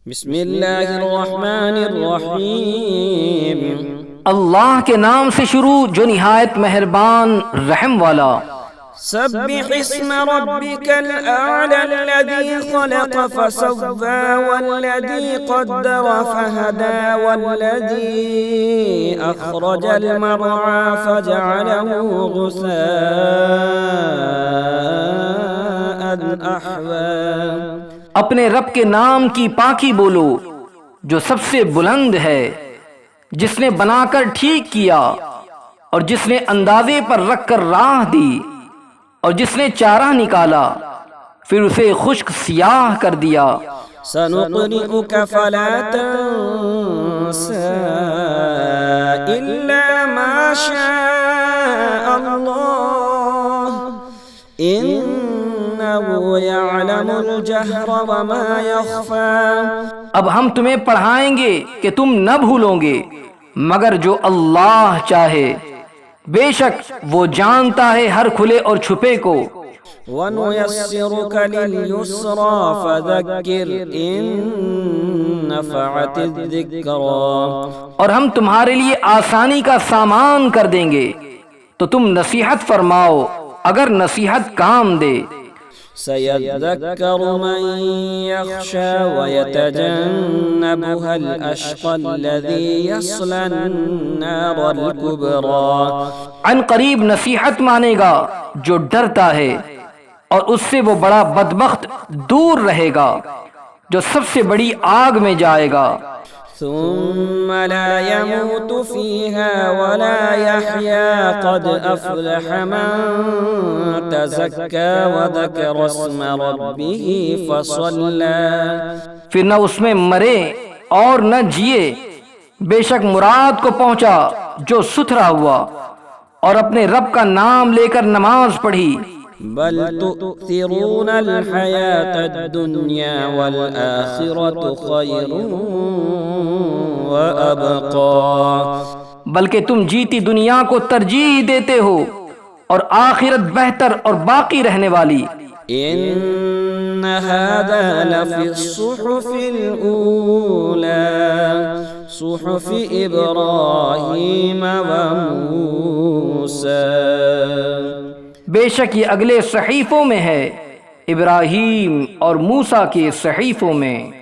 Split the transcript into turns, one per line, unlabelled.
بسم اللہ الرحمن الرحیم۔
اللہ کے نام سے شروع جو نہایت مہربان رحم والا۔
سبح اسم ربک الاعلی الذی خلق فسوى والذی قدر فہدى والذی اخرج المرعى فجعله غثاء احوى۔
اپنے رب کے نام کی پاکی بولو جو سب سے بلند ہے، جس نے بنا کر ٹھیک کیا اور جس نے اندازے پر رکھ کر راہ دی اور جس نے چارہ نکالا پھر اسے خشک سیاہ کر دیا۔
سنقرئک فلا تنسى إلا ما شاء الله إنه يعلم الجهر وما يخفى۔
اب ہم تمہیں پڑھائیں گے کہ تم نہ بھولو گے مگر جو اللہ چاہے، بے شک وہ جانتا ہے ہر کھلے اور چھپے کو۔
وَنُيَسِّرُكَ لِلْيُسْرَى فَذَكِّرْ إِن نَفَعَتِ الذِّكْرَى۔
اور ہم تمہارے لیے آسانی کا سامان کر دیں گے تو تم نصیحت فرماؤ اگر نصیحت کام دے۔
سَيَذَّكَّرُ مَن يَخْشَىٰ وَيَتَجَنَّبُهَا الْأَشْقَى الَّذِي يَصْلَى النَّارَ الْكُبْرَىٰ۔
عن قریب نصیحت مانے گا جو ڈرتا ہے اور اس سے وہ بڑا بدبخت دور رہے گا جو سب سے بڑی آگ میں جائے گا۔
ثم لا يموت فيها ولا يحيا قد أفلح من تزكى وذكر اسم ربه فصلى۔
پھر نہ اس میں مرے اور نہ جیے، بے شک مراد کو پہنچا جو ستھرا ہوا اور اپنے رب کا نام لے کر نماز پڑھی۔
بل تؤثرون الحياة الدنيا والآخرة خير وأبقى۔
بلکہ تم جیتی دنیا کو ترجیح دیتے ہو اور آخرت بہتر اور باقی رہنے والی۔
إن هذا لفي الصحف الأولى صحف إبراهيم وموسى۔
بے شک یہ اگلے صحیفوں میں ہے، ابراہیم اور موسیٰ کے صحیفوں میں۔